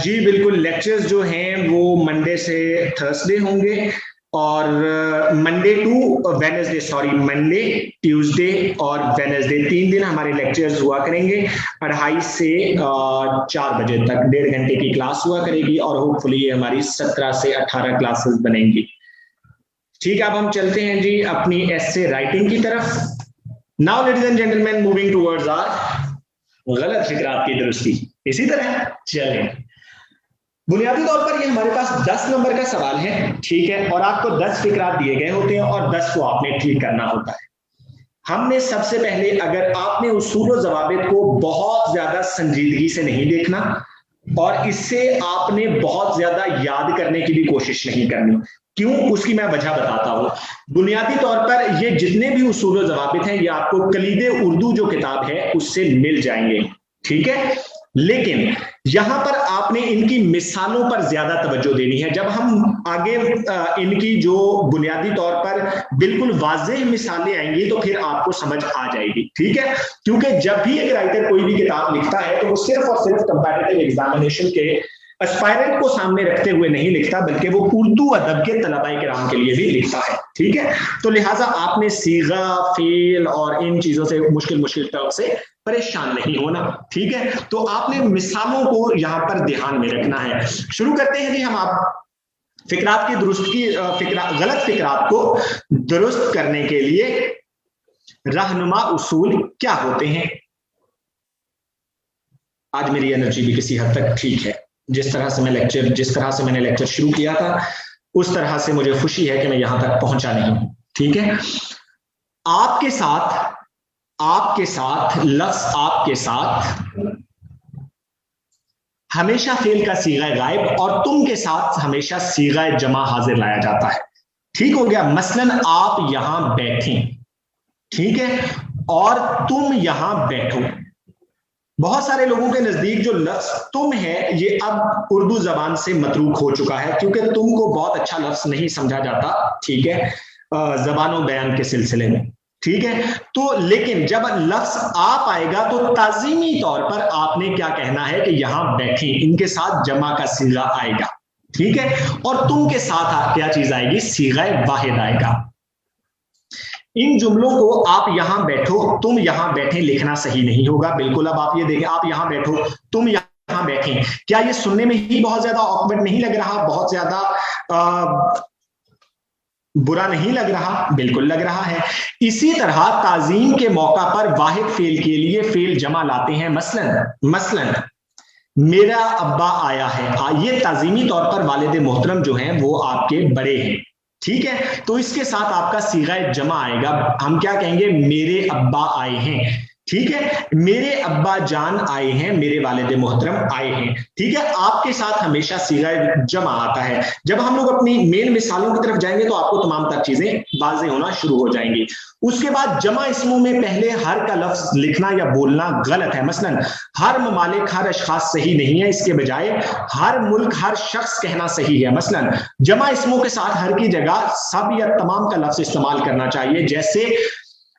[SPEAKER 1] جی بالکل. لیکچرز جو ہیں وہ منڈے سے تھرسڈے ہوں گے، اور منڈے ٹیوزڈے اور وینسڈے 3 دن ہمارے لیکچرز ہوا کریں گے. 2:30 سے 4 بجے تک 1.5 گھنٹے کی کلاس ہوا کرے گی، اور ہوپ فلی ہماری 17 سے 18 کلاسز بنیں گی. ٹھیک ہے، اب ہم چلتے ہیں جی اپنی ایسے رائٹنگ کی طرف. Now ladies and gentlemen, moving towards our غلط فکرات کی درستی. اسی طرح چلیں، بنیادی طور پر یہ ہمارے پاس 10 نمبر کا سوال ہے، ٹھیک ہے، اور آپ کو 10 فکرات دیے گئے ہوتے ہیں، اور 10 کو آپ نے ٹھیک کرنا ہوتا ہے. ہم نے سب سے پہلے، اگر آپ نے اصول و ضوابط کو بہت زیادہ سنجیدگی سے نہیں دیکھنا، اور اس سے آپ نے بہت زیادہ یاد کرنے کی بھی کوشش نہیں کرنی. کیوں؟ اس کی میں وجہ بتاتا ہوں. بنیادی طور پر یہ جتنے بھی اصول و ضوابط ہیں یہ آپ کو کلید اردو جو کتاب ہے اس سے مل جائیں گے، ٹھیک ہے. لیکن یہاں پر آپ نے ان کی مثالوں پر زیادہ توجہ دینی ہے. جب ہم آگے ان کی جو بنیادی طور پر بالکل واضح مثالیں آئیں گی تو پھر آپ کو سمجھ آ جائے گی، ٹھیک ہے. کیونکہ جب بھی ایک رائٹر کوئی بھی کتاب لکھتا ہے تو وہ صرف اور صرف کمپیٹیٹو ایگزامینیشن کے اسپائرنٹ کو سامنے رکھتے ہوئے نہیں لکھتا، بلکہ وہ اردو ادب کے طلباء کرام کے لیے بھی لکھتا ہے، ٹھیک ہے. تو لہٰذا آپ نے صیغہ، فعل اور ان چیزوں سے مشکل ٹرم سے پریشان نہیں ہونا، ٹھیک ہے. تو آپ نے مثالوں کو یہاں پر دھیان میں رکھنا ہے. شروع کرتے ہیں جی ہم آپ فکرات کی غلط فکرات کو درست کرنے کے لیے رہنما اصول کیا ہوتے ہیں. آج میری انرجی بھی کسی حد تک ٹھیک ہے. جس طرح سے میں نے لیکچر شروع کیا تھا اس طرح سے مجھے خوشی ہے کہ میں یہاں تک پہنچا نہیں ہوں، ٹھیک ہے. آپ کے ساتھ لفظ آپ کے ساتھ ہمیشہ فعل کا صیغہ غائب اور تم کے ساتھ ہمیشہ صیغہ جمع حاضر لایا جاتا ہے. ठीक हो गया। मसलन आप यहां बैठे, ठीक है, और तुम यहां बैठो। बहुत सारे लोगों के नजदीक जो लफ्ज तुम है ये अब उर्दू जबान से मतरूक हो चुका है, क्योंकि तुम को बहुत अच्छा लफ्ज नहीं समझा जाता, ठीक है, जबान और बयान के सिलसिले में, ठीक है। तो लेकिन जब लफ्ज आप आएगा तो ताजीमी तौर पर आपने क्या कहना है कि यहां बैठे, इनके साथ जमा का सीगा आएगा, ठीक है, और तुम के साथ क्या चीज आएगी, सीगा वाहिद आएगा। इन जुमलों को आप यहां बैठो, तुम यहां बैठे लिखना सही नहीं होगा, बिल्कुल। अब आप ये देखें, आप यहां बैठो, तुम यहां बैठे, क्या ये सुनने में ही बहुत ज्यादा ऑकवर्ड नहीं लग रहा, बहुत ज्यादा बुरा नहीं लग रहा? बिल्कुल लग रहा है। इसी तरह ताजीम के मौका पर वाहिद फेल के लिए फेल जमा लाते हैं। मसलन मेरा अब्बा आया है, ये ताजीमी तौर पर वालिद मोहतरम जो हैं वो आपके बड़े हैं, ठीक है, तो इसके साथ आपका सीगा जमा आएगा। हम क्या कहेंगे, मेरे अब्बा आए हैं, ठीक है, मेरे अब्बा जान आए हैं, मेरे वालिद मोहतरम आए हैं, ठीक है। आपके साथ हमेशा सीगा जमा आता है। जब हम लोग अपनी मेन मिसालों की तरफ जाएंगे तो आपको तमाम तर चीजें वाज़ेह होना शुरू हो जाएंगी। उसके बाद जमा इसमों में पहले हर का लफ्ज लिखना या बोलना गलत है। मसलन हर ममालिक, हर अशखास सही नहीं है, इसके बजाय हर मुल्क, हर शख्स कहना सही है। मसलन जमा इसमों के साथ हर की जगह सब या तमाम का लफ्ज इस्तेमाल करना चाहिए, जैसे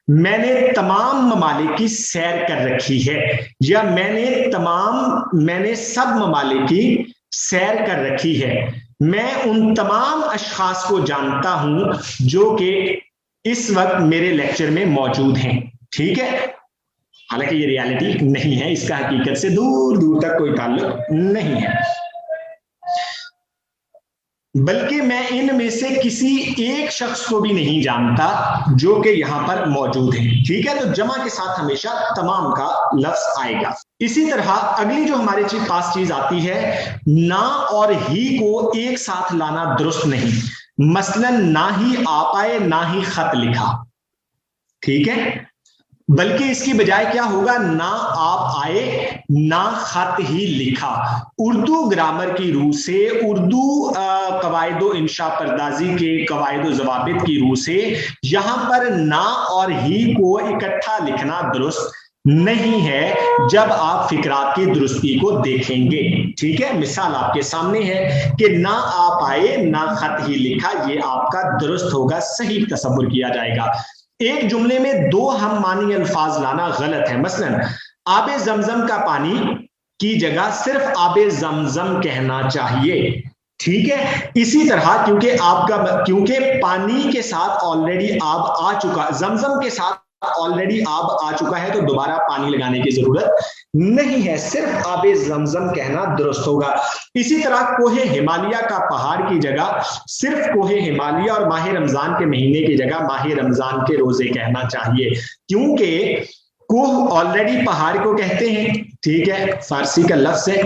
[SPEAKER 1] मैंने तमाम ममालिक की सैर कर रखी है, या मैंने सब ममालिक की सैर कर रखी है। मैं उन तमाम अशखास को जानता हूं जो कि इस वक्त मेरे लेक्चर में मौजूद हैं, ठीक है। हालांकि ये रियलिटी नहीं है, इसका हकीकत से दूर दूर तक कोई ताल्लुक नहीं है, बल्कि मैं इनमें से किसी एक शख्स को भी नहीं जानता जो कि यहां पर मौजूद है, ठीक है। तो जमा के साथ हमेशा तमाम का लफ्ज आएगा। इसी तरह अगली जो हमारे पास चीज आती है, ना और ही को एक साथ लाना दुरुस्त नहीं। मसलन ना ही आप आए, ना ही खत लिखा, ठीक है, बल्कि इसकी बजाय क्या होगा, ना आप आए ना खत ही लिखा। उर्दू ग्रामर की रूह से, उर्दू कवायदो इंशा परदाजी के कवायदो जवाबित की रूह से यहां पर ना और ही को इकट्ठा लिखना दुरुस्त नहीं है जब आप फिकरात की दुरुस्ती को देखेंगे, ठीक है। मिसाल आपके सामने है कि ना आप आए ना खत ही लिखा, ये आपका दुरुस्त होगा, सही तसव्वुर किया जाएगा। एक जुमले में दो हम मानी अल्फाज लाना गलत है। मसलन आबे जमजम का पानी की जगह सिर्फ आबे जमजम कहना चाहिए, ठीक है। इसी तरह क्योंकि पानी के साथ ऑलरेडी आब आ चुका, जमजम के साथ ऑलरेडी आब आ चुका है, तो दोबारा पानी लगाने की जरूरत नहीं है, सिर्फ आबे जमजम कहना दुरुस्त होगा। इसी तरह कोहे हिमालय का पहाड़ की जगह सिर्फ कोहे हिमालय और माह रमजान के महीने की जगह माह रमजान के रोजे कहना चाहिए, क्योंकि कोह ऑलरेडी पहाड़ को कहते हैं, ठीक है, फारसी का लफ्ज है,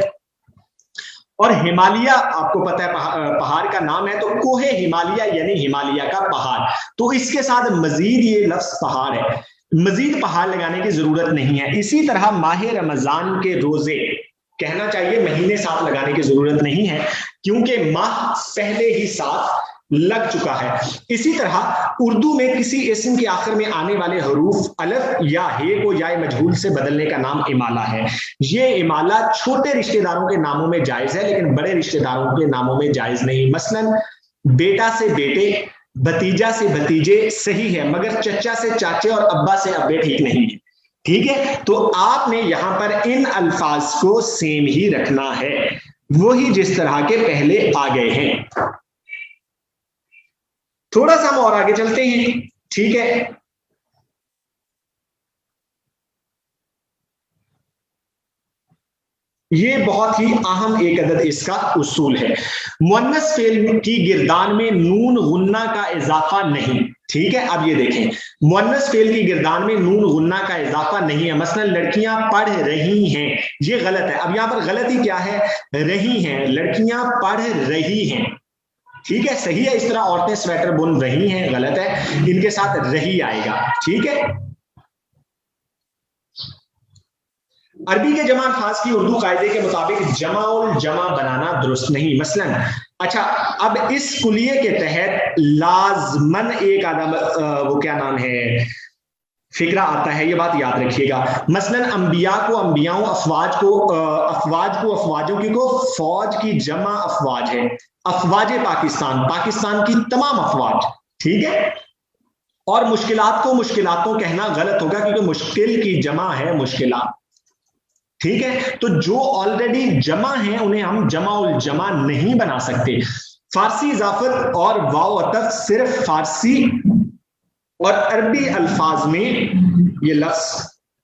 [SPEAKER 1] और हिमालय आपको पता है पहाड़ का नाम है, तो कोहे हिमालय यानी हिमालय का पहाड़, तो इसके साथ मजीद ये लफ्ज पहाड़ है, मजीद पहाड़ लगाने की जरूरत नहीं है। इसी तरह माह रमजान के रोजे कहना चाहिए, महीने साथ लगाने की जरूरत नहीं है, क्योंकि माह पहले ही साथ लग चुका है। इसी तरह उर्दू में किसी इस्म के आखिर में आने वाले हरूफ अलफ या हे को या मजहूल से बदलने का नाम इमाला है। ये इमाला छोटे रिश्तेदारों के नामों में जायज है, लेकिन बड़े रिश्तेदारों के नामों में जायज नहीं। मसलन बेटा से बेटे, भतीजा से भतीजे सही है, मगर चचा से चाचे और अब्बा से अब्बे ठीक नहीं है, ठीक है। तो आपने यहां पर इन अल्फाज को सेम ही रखना है, वही जिस तरह के पहले आ गए हैं। थोड़ा सा हम और आगे चलते हैं, ठीक है। ये बहुत ही अहम एक अदद इसका उसूल है, मुअन्नस फेल की गिरदान में नून गुन्ना का इजाफा नहीं, ठीक है। अब ये देखें, मुअन्नस फेल की गिरदान में नून गुन्ना का इजाफा नहीं है। मसलन लड़कियां पढ़ रही हैं, ये गलत है। अब यहां पर गलती क्या है, रही हैं, लड़कियां पढ़ रही हैं, ठीक है, सही है। इस तरह औरतें स्वेटर बुन रही हैं, गलत है, इनके साथ रही आएगा, ठीक है। अरबी के जमा अल्फाज की उर्दू कायदे के मुताबिक जमा उल जमा बनाना दुरुस्त नहीं। मसलन अच्छा, अब इस कुलिये के तहत लाजमन एक आदम वो क्या नाम है फिक्रा आता है, ये बात याद रखिएगा। मसलन अंबिया को अंबियाओं, अफवाज को अफवाजों की, को फौज की जमा अफवाज है, अफवाज पाकिस्तान, पाकिस्तान की तमाम अफवाज, ठीक है। और मुश्किलात को मुश्किलातों कहना गलत होगा क्योंकि मुश्किल की जमा है मुश्किलात, ठीक है। तो जो ऑलरेडी जमा है उन्हें हम जमा उल जमा नहीं बना सकते। फारसी इजाफत और वाव अतफ सिर्फ फारसी और अरबी अल्फाज में ये लफ्ज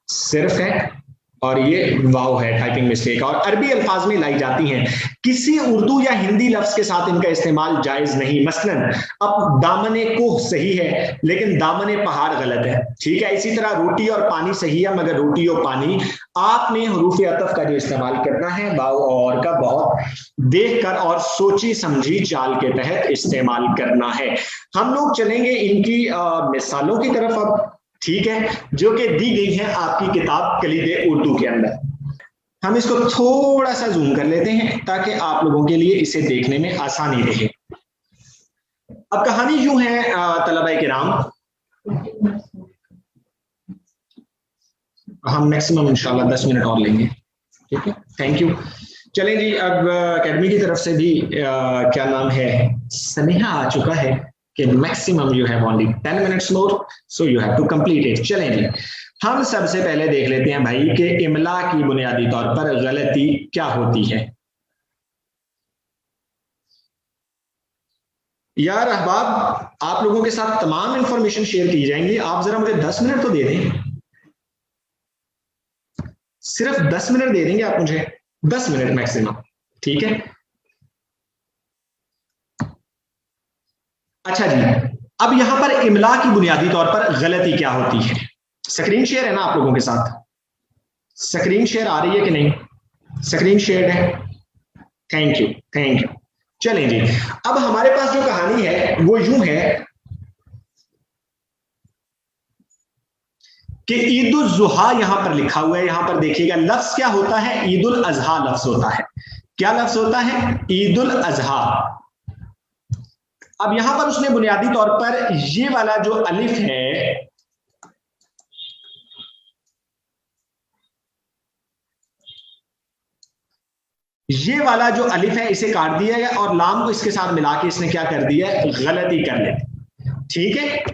[SPEAKER 1] सिर्फ है और ये वाव है, टाइपिंग मिस्टेक, और अरबी अल्फाज में लाई जाती हैं। किसी उर्दू या हिंदी लफ्ज के साथ इनका इस्तेमाल जायज नहीं। मसलन अब दामने कोह सही है लेकिन दामने पहाड़ गलत है, ठीक है। इसी तरह रोटी और पानी सही है मगर रोटी और पानी, आपने हरूफ अतफ का जो इस्तेमाल करना है वाव और का बहुत देखकर और सोची समझी चाल के तहत इस्तेमाल करना है। हम लोग चलेंगे इनकी मिसालों की तरफ अब, ठीक है, जो कि दी गई है आपकी किताब कलीदे उर्दू के अंदर। हम इसको थोड़ा सा जूम कर लेते हैं ताकि आप लोगों के लिए इसे देखने में आसानी रहे। अब कहानी यूं है तलबा किराम, हम मैक्सिमम इंशाल्लाह 10 मिनट और लेंगे, ठीक है, थैंक यू। चलें जी, अब एकेडमी की तरफ से भी क्या नाम है सनेहा आ चुका है कि maximum you have only 10 minutes more so you have to complete it. चलें जी, हम सबसे पहले देख लेते हैं भाई कि इमला की बुनियादी तौर पर गलती क्या होती है। यार अहबाब, आप लोगों के साथ तमाम इंफॉर्मेशन शेयर की जाएंगी, आप जरा मुझे 10 मिनट तो दे दें, सिर्फ 10 मिनट दे देंगे आप मुझे, 10 मिनट मैक्सिमम, ठीक है। अच्छा जी, अब यहां पर इमला की बुनियादी तौर पर गलती क्या होती है। स्क्रीन शेयर है ना आप लोगों के साथ, स्क्रीन शेयर आ रही है कि नहीं, स्क्रीन शेयर है, थैंक यू थैंक यू। चलें जी, अब हमारे पास जो कहानी है वो यूं है कि ईद उल जुहा यहां पर लिखा हुआ है, यहां पर देखिएगा लफ्ज क्या होता है, ईद उल अजहा लफ्ज होता है। क्या लफ्ज होता है, ईद उल अजहा। अब यहां पर उसने बुनियादी तौर पर ये वाला जो अलिफ है, ये वाला जो अलिफ है इसे काट दिया गया और लाम को इसके साथ मिला के इसने क्या कर दिया, गलती कर ली, ठीक है।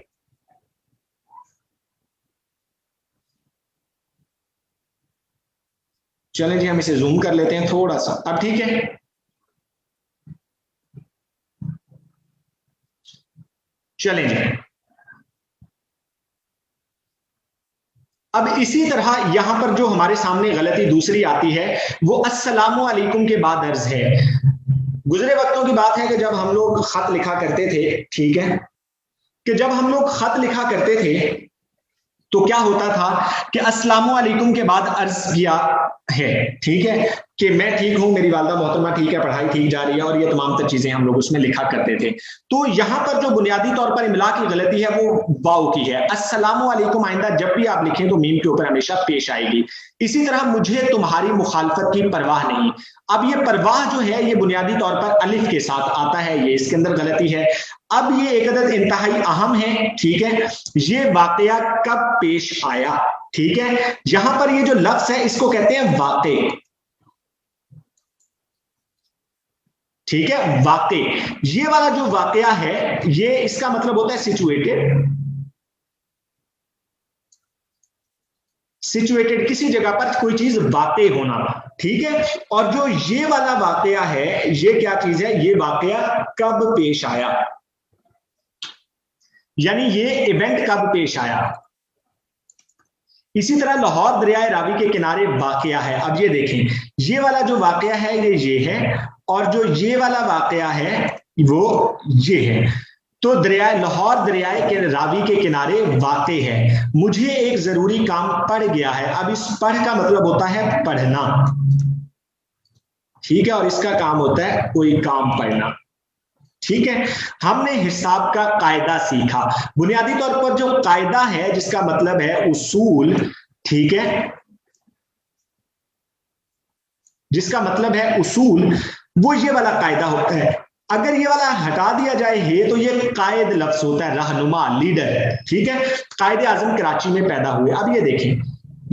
[SPEAKER 1] चलें जी, हम इसे जूम कर लेते हैं थोड़ा सा, अब ठीक है। चलें जी, अब इसी तरह यहां पर जो हमारे सामने गलती दूसरी आती है वो अस्सलामु अलैकुम के बाद अर्ज है। गुजरे वक्तों की बात है कि जब हम लोग खत लिखा करते थे, ठीक है, कि जब हम लोग खत लिखा करते थे तो क्या होता था कि अस्सलामु अलैकुम के बाद अर्ज किया है, ठीक है, कि मैं ठीक हूं, मेरी वालदा मोहतरमा ठीक है, पढ़ाई ठीक जा रही है, और ये तमाम तर चीजें हम लोग उसमें लिखा करते थे। तो यहां पर जो बुनियादी तौर पर इमला की गलती है वो वाव की है। अस्सलामु अलैकुम आइंदा जब भी आप लिखें तो मीम के ऊपर हमेशा पेश आएगी। इसी तरह मुझे तुम्हारी मुखालफत की परवाह नहीं, अब ये परवाह जो है ये बुनियादी तौर पर अलिफ के साथ आता है, ये इसके अंदर गलती है। अब ये एक अदद इंतहाई अहम है, ठीक है, ये वाकया कब पेश आया, ठीक है। यहां पर ये जो लफ्ज है इसको कहते हैं वाक़े, ठीक है, वाक़े। ये वाला जो वाकया है ये इसका मतलब होता है सिचुएटेड, सिचुएटेड किसी जगह पर कोई चीज वाक़े होना, ठीक है। और जो ये वाला वाकया है ये क्या चीज है, ये वाकया कब पेश आया, यानी ये इवेंट कब पेश आया। इसी तरह लाहौर दरियाए रावी के किनारे वाकया है। अब ये देखें, ये वाला जो वाकया है ये है, और जो ये वाला वाकया है वो ये है। तो लाहौर दरियाए के रावी के किनारे वाक़े है। मुझे एक जरूरी काम पड़ गया है, अब इस पढ़ का मतलब होता है पढ़ना, ठीक है, और इसका काम होता है कोई काम पढ़ना, ठीक है। हमने हिसाब का कायदा सीखा, बुनियादी तौर पर जो कायदा है जिसका मतलब है उसूल, ठीक है, जिसका मतलब है उसूल, वो ये वाला कायदा होता है। अगर ये वाला हटा दिया जाए है तो ये कायद लफ्ज होता है, रहनुमा, लीडर, ठीक है। कायद आजम कराची में पैदा हुए। अब ये देखें,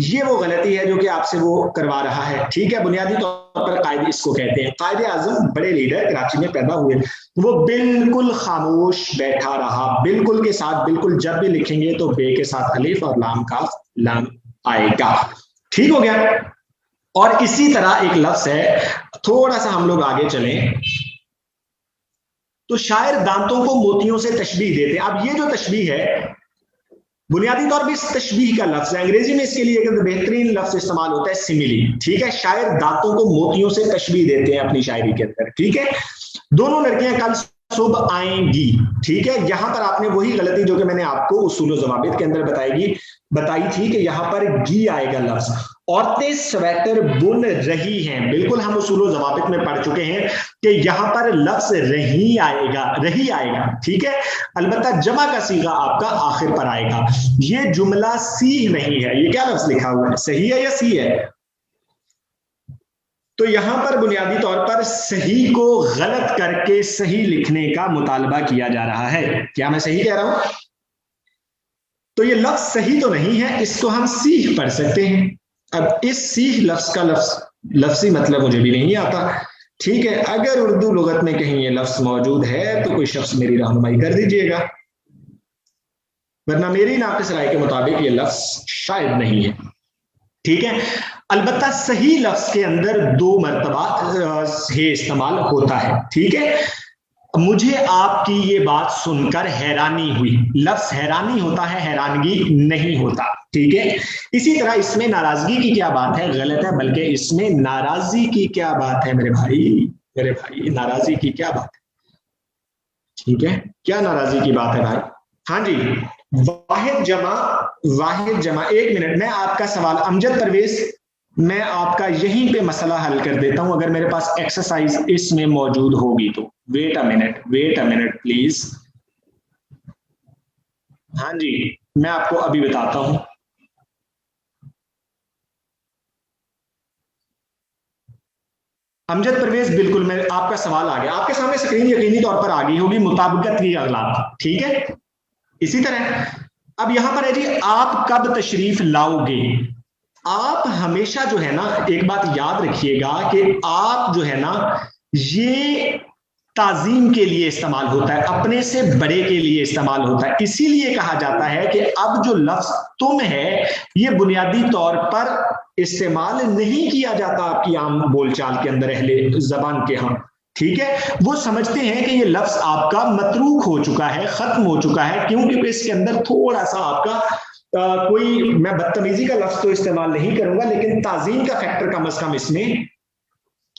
[SPEAKER 1] ये वो गलती है जो कि आपसे वो करवा रहा है, ठीक है। बुनियादी तौर पर कायद इसको कहते हैं। कायद आजम बड़े लीडर कराची में पैदा हुए, वो बिल्कुल खामोश बैठा रहा, बिल्कुल के साथ बिल्कुल, जब भी लिखेंगे तो बे के साथ अलिफ और लाम का लाम आएगा, ठीक हो गया। और इसी तरह एक लफ्ज है, थोड़ा सा हम लोग आगे चलें तो शायर दांतों को मोतियों से तशबीह देते हैं। अब ये जो तशबीह है बुनियादी तौर पर इस तशबीह का लफ्ज है, अंग्रेजी में इसके लिए एक बेहतरीन लफ्ज इस्तेमाल होता है सिमिली, ठीक है। शायर दांतों को मोतियों से तशबीह देते हैं अपनी शायरी के अंदर, ठीक है। दोनों लड़कियां कल सुबह आएंगी, ठीक है। यहां पर आपने वही गलती जो कि मैंने आपको उसूल ज़वाबित के अंदर बताई थी कि यहां पर गी आएगा लफ्ज। औरतें स्वेटर बुन रही हैं, बिल्कुल हम उसूल ज़वाबित में पढ़ चुके हैं कि यहां पर लफ्ज रही आएगा, ठीक है। अलबत्ता जमा का सीगा आपका आखिर पर आएगा। ये जुमला सी नहीं है, ये क्या लफ्ज लिखा हुआ है, सही है या सी है? तो यहां पर बुनियादी तौर पर सही को गलत करके सही लिखने का मुतालबा किया जा रहा है। क्या मैं सही कह रहा हूं? तो ये लफ्ज सही तो नहीं है, इसको हम सीह पढ़ सकते हैं। अब इस सीह लफ्ज का लफ्जी मतलब मुझे भी नहीं आता, ठीक है। अगर उर्दू लुगत में कहीं ये लफ्ज मौजूद है तो कोई शख्स मेरी रहनुमाई कर दीजिएगा, वरना मेरी नाक़िस राय के मुताबिक ये लफ्ज शायद नहीं है, ठीक है। अलबत्ता सही लफ्ज के अंदर 2 मरतबा है इस्तेमाल होता है, ठीक है। मुझे आपकी ये बात सुनकर हैरानी हुई, लफ्ज हैरानी होता है, हैरानगी नहीं होता, ठीक है। इसी तरह इसमें नाराजगी की क्या बात है, गलत है, बल्कि इसमें नाराजी की क्या बात है मेरे भाई नाराजी की क्या बात है, ठीक है। क्या नाराजी की बात है भाई? हाँ जी, वाहिद जमा। एक मिनट, मैं आपका सवाल अमजद परवेज, मैं आपका यहीं पे मसला हल कर देता हूं, अगर मेरे पास एक्सरसाइज इसमें मौजूद होगी तो। Wait a minute please. हाँ जी, मैं आपको अभी बताता हूं। अमजद परवेज, बिल्कुल, मैं आपका सवाल आ गया आपके सामने, स्क्रीन यकीनी तौर पर आ गई होगी, मुताबिकत की अगलात, ठीक है। इसी तरह अब यहां पर है जी, आप कब तशरीफ लाओगे। आप हमेशा जो है ना, एक बात याद रखिएगा कि आप जो है ना, ये ताजीम के लिए इस्तेमाल होता है, अपने से बड़े के लिए इस्तेमाल होता है। इसीलिए कहा जाता है कि अब जो लफ्ज तुम है, ये बुनियादी तौर पर इस्तेमाल नहीं किया जाता आपकी आम बोलचाल के अंदर, अहले जबान के यहाँ, ठीक है। वो समझते हैं कि ये लफ्ज आपका मतरूक हो चुका है, खत्म हो चुका है, क्योंकि इसके अंदर थोड़ा सा आपका कोई, मैं बदतमीजी का लफ्ज तो इस्तेमाल नहीं करूंगा, लेकिन ताजीम का फैक्टर कम से कम इसमें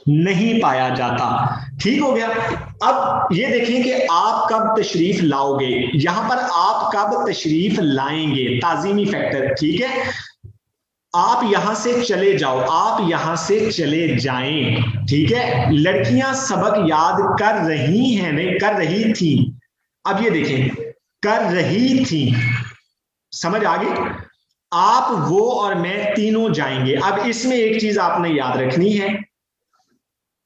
[SPEAKER 1] नहीं पाया जाता, ठीक हो गया। अब ये देखिए कि आप कब तशरीफ लाओगे, यहां पर आप कब तशरीफ लाएंगे, ताजीमी फैक्टर, ठीक है। आप यहां से चले जाओ, आप यहां से चले जाएं, ठीक है। लड़कियां सबक याद कर रही थी। अब ये देखें, कर रही थी, समझ आ गई। आप, वो और मैं तीनों जाएंगे। अब इसमें एक चीज आपने याद रखनी है,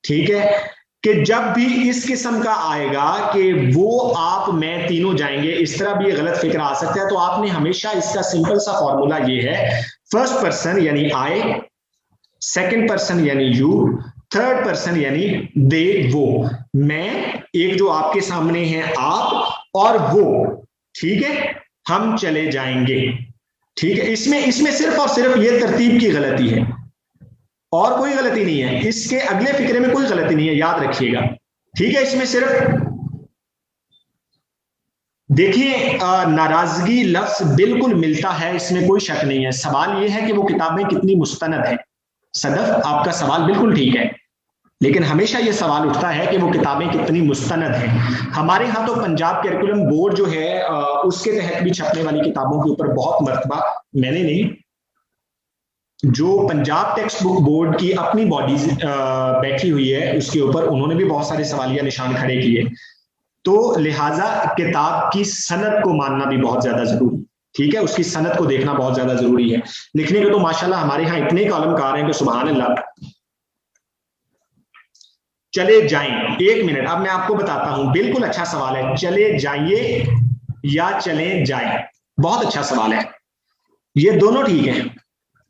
[SPEAKER 1] ठीक है, कि जब भी इस किस्म का आएगा कि वो, आप, मैं तीनों जाएंगे, इस तरह भी गलत फिक्र आ सकता है, तो आपने हमेशा इसका सिंपल सा फॉर्मूला ये है, फर्स्ट पर्सन यानी आई, सेकंड पर्सन यानी यू, थर्ड पर्सन यानी दे, वो, मैं, एक जो आपके सामने है आप, और वो, ठीक है, हम चले जाएंगे, ठीक है। इसमें सिर्फ और सिर्फ ये तरतीब की गलती है और कोई गलती नहीं है, इसके अगले फिक्रे में कोई गलती नहीं है, याद रखिएगा, ठीक है। इसमें सिर्फ देखिए, नाराजगी लफ्ज बिल्कुल मिलता है, इसमें कोई शक नहीं है। सवाल यह है कि वो किताबें कितनी मुस्तनद है। सदफ, आपका सवाल बिल्कुल ठीक है, लेकिन हमेशा यह सवाल उठता है कि वो किताबें कितनी मुस्तनद हैं। हमारे यहाँ तो पंजाब करिकुलम बोर्ड जो है, उसके तहत भी छपने वाली किताबों के ऊपर बहुत मरतबा, मैंने नहीं, जो पंजाब टेक्स्ट बुक बोर्ड की अपनी बॉडी बैठी हुई है, उसके ऊपर उन्होंने भी बहुत सारे सवालिया निशान खड़े किए। तो लिहाजा किताब की सनद को मानना भी बहुत ज्यादा जरूरी, ठीक है, उसकी सनद को देखना बहुत ज्यादा जरूरी है। लिखने के तो माशाल्लाह हमारे यहाँ इतने कॉलमकार हैं कि सुभान अल्लाह। چلے جائیں. 1 منٹ, اب میں آپ کو بتاتا ہوں. بالکل اچھا سوال ہے, چلے جائیے یا چلیں جائیں, بہت اچھا سوال ہے. یہ دونوں ٹھیک ہیں.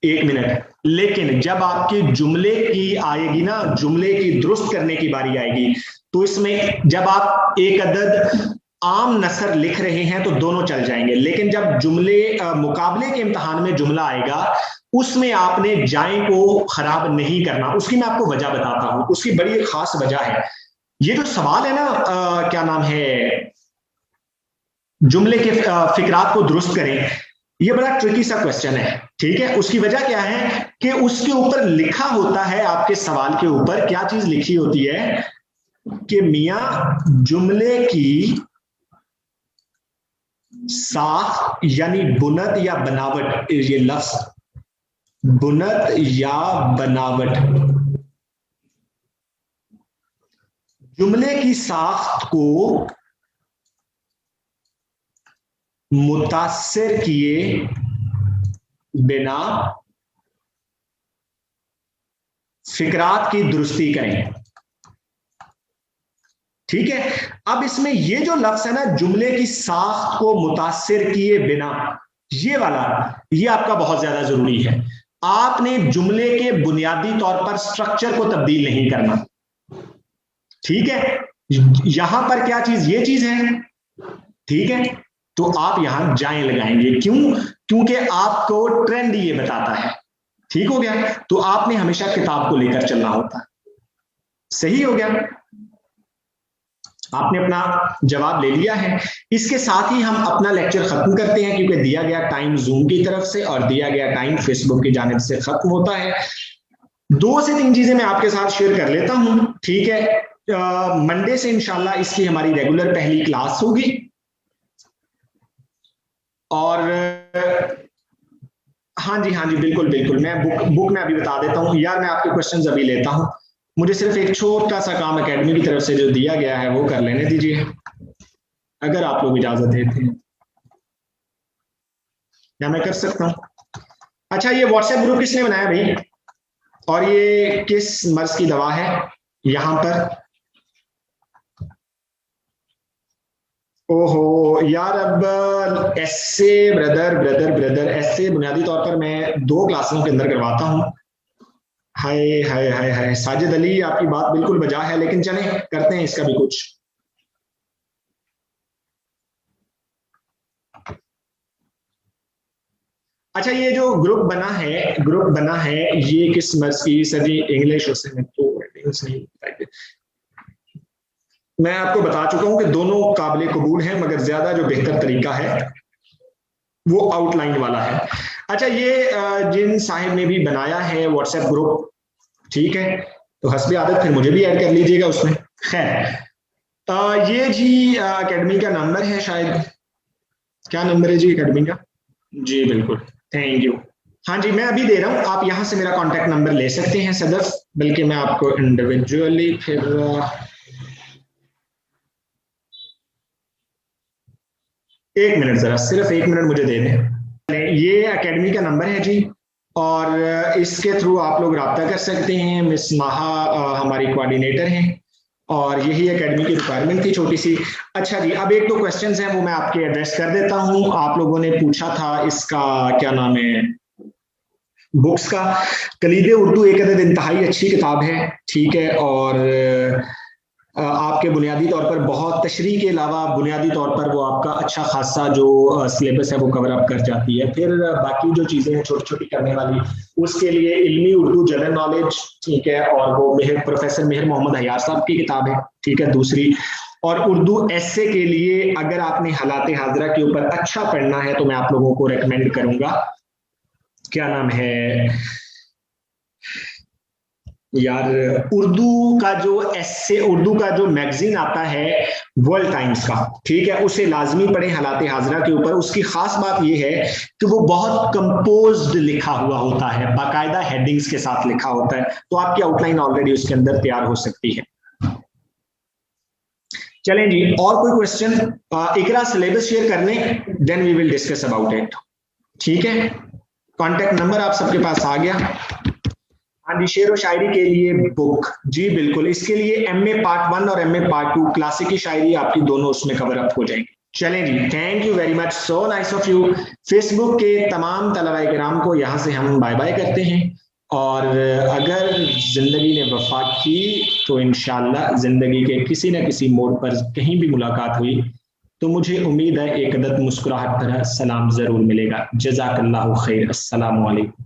[SPEAKER 1] 1 منٹ. لیکن جب آپ کی جملے کی آئے گی نا, جملے کی درست کرنے کی باری آئے گی, تو اس میں جب آپ ایک عدد عام نثر لکھ رہے ہیں تو دونوں چل جائیں گے. لیکن جب جملے مقابلے کے امتحان میں جملہ آئے گا, اس میں آپ نے جائیں کو خراب نہیں کرنا. اس کی میں آپ کو وجہ بتاتا ہوں, اس کی بڑی خاص وجہ ہے. یہ جو سوال ہے نا, کیا نام ہے, جملے کے فقرات کو درست کریں, یہ بڑا ٹرکی سا کوسچن ہے. ٹھیک ہے, اس کی وجہ کیا ہے کہ اس کے اوپر لکھا ہوتا ہے, آپ کے سوال کے اوپر کیا چیز لکھی ہوتی ہے کہ میاں جملے کی ساخت یعنی بنت یا بناوٹ, یہ لفظ بنت یا بناوٹ, جملے کی ساخت کو متاثر کیے بنا فقرات کی درستی کریں. ٹھیک ہے, اب اس میں یہ جو لفظ ہے نا, جملے کی ساخت کو متاثر کیے بنا, یہ والا, یہ آپ کا بہت زیادہ ضروری ہے. آپ نے جملے کے بنیادی طور پر سٹرکچر کو تبدیل نہیں کرنا. ٹھیک ہے, یہاں پر کیا چیز, یہ چیز ہے. ٹھیک ہے, تو آپ یہاں جائیں لگائیں گے. کیوں؟ کیونکہ آپ کو ٹرینڈ یہ بتاتا ہے. ٹھیک ہو گیا, تو آپ نے ہمیشہ کتاب کو لے کر چلنا ہوتا ہے. صحیح ہو گیا, آپ نے اپنا جواب لے لیا ہے. اس کے ساتھ ہی ہم اپنا لیکچر ختم کرتے ہیں, کیونکہ دیا گیا ٹائم زوم کی طرف سے اور دیا گیا ٹائم فیس بک کی جانب سے ختم ہوتا ہے. 2 سے 3 چیزیں میں آپ کے ساتھ شیئر کر لیتا ہوں. ٹھیک ہے, منڈے سے انشاءاللہ اس کی ہماری ریگولر پہلی کلاس ہوگی. اور ہاں جی بالکل بالکل, میں بک میں ابھی بتا دیتا ہوں. یار میں آپ کے کوشچنز ابھی لیتا ہوں, مجھے صرف ایک چھوٹا سا کام اکیڈمی کی طرف سے جو دیا گیا ہے وہ کر لینے دیجیے, اگر آپ لوگ اجازت دیتے ہیں. کیا میں کر سکتا ہوں؟ اچھا, یہ واٹس ایپ گروپ کس نے بنایا بھائی, اور یہ کس مرض کی دوا ہے یہاں پر؟ اوہو یار, اب ایسے بردر ایسے بنیادی طور پر میں 2 کلاسوں کے اندر کرواتا ہوں. ہائے ہائے ہائے ہائے, ساجد علی آپ کی بات بالکل بجا ہے, لیکن چلیں کرتے ہیں اس کا بھی کچھ. اچھا, یہ جو گروپ بنا ہے یہ کس مرض کی؟ سر جی انگلش میں آپ کو بتا چکا ہوں کہ دونوں قابل قبول ہیں, مگر زیادہ جو بہتر طریقہ ہے وہ آؤٹ لائن والا ہے. اچھا, یہ جن صاحب نے بھی بنایا ہے واٹس ایپ گروپ, ٹھیک ہے, تو حسب عادت پھر مجھے بھی ایڈ کر لیجئے گا اس میں. خیر, یہ جی اکیڈمی کا نمبر ہے شاید. کیا نمبر ہے جی اکیڈمی کا؟ جی بالکل, تھینک یو. ہاں جی, میں ابھی دے رہا ہوں, آپ یہاں سے میرا کانٹیکٹ نمبر لے سکتے ہیں صدف, بلکہ میں آپ کو انڈیویجولی پھر ایک منٹ, ذرا صرف 1 منٹ مجھے دے دیں. یہ اکیڈمی کا نمبر ہے جی, اور اس کے تھرو آپ لوگ رابطہ کر سکتے ہیں. مس ماہا ہماری کوآرڈینیٹر ہیں, اور یہی اکیڈمی کی ریکوائرمنٹ تھی چھوٹی سی. اچھا جی, اب 1-2 کوسچنز ہیں وہ میں آپ کے ایڈریس کر دیتا ہوں. آپ لوگوں نے پوچھا تھا اس کا کیا نام ہے, بکس کا. کلید اردو ایک عدد انتہائی اچھی کتاب ہے. ٹھیک ہے, اور آپ کے بنیادی طور پر بہت تشریح کے علاوہ بنیادی طور پر وہ آپ کا اچھا خاصا جو سلیبس ہے وہ کور اپ کر جاتی ہے. پھر باقی جو چیزیں ہیں چھوٹی چھوٹی کرنے والی, اس کے لیے علمی اردو جنرل نالج, ٹھیک ہے, اور وہ پروفیسر مہر محمد حیار صاحب کی کتاب ہے. ٹھیک ہے, دوسری. اور اردو ایسے کے لیے اگر آپ نے حالات حاضرہ کے اوپر اچھا پڑھنا ہے تو میں آپ لوگوں کو ریکمینڈ کروں گا, کیا نام ہے یار, اردو کا جو ایسے, اردو کا جو میگزین آتا ہے ورلڈ ٹائمز کا, ٹھیک ہے, اسے لازمی پڑھیں حالات حاضرہ کے اوپر. اس کی خاص بات یہ ہے کہ وہ بہت کمپوزڈ لکھا ہوا ہوتا ہے, باقاعدہ ہیڈنگز کے ساتھ لکھا ہوتا ہے, تو آپ کی آؤٹ لائن آلریڈی اس کے اندر تیار ہو سکتی ہے. چلیں جی, اور کوئی کوشچن؟ اقرا سلیبس شیئر کر لیں, دین وی ول ڈسکس اباؤٹ اٹ. ٹھیک ہے, کانٹیکٹ نمبر آپ سب کے پاس آ گیا. हाँ जी, शेर व शायरी के लिए बुक, जी बिल्कुल, इसके लिए MA पार्ट 1 और MA पार्ट 2 क्लासिक की शायरी आपकी दोनों उसमें कवर अप हो जाएंगी। चलें जी, thank you very much, so nice of you. Facebook के तमाम तलबाए किराम को यहाँ से हम बाय बाय करते हैं, और अगर जिंदगी ने वफा की तो इंशाल्लाह जिंदगी के किसी न किसी मोड़ पर कहीं भी मुलाकात हुई तो मुझे उम्मीद है एक अदद मुस्कुराहट भरा सलाम जरूर मिलेगा। जज़ाकल्लाहु खैर, अस्सलामु अलैकुम।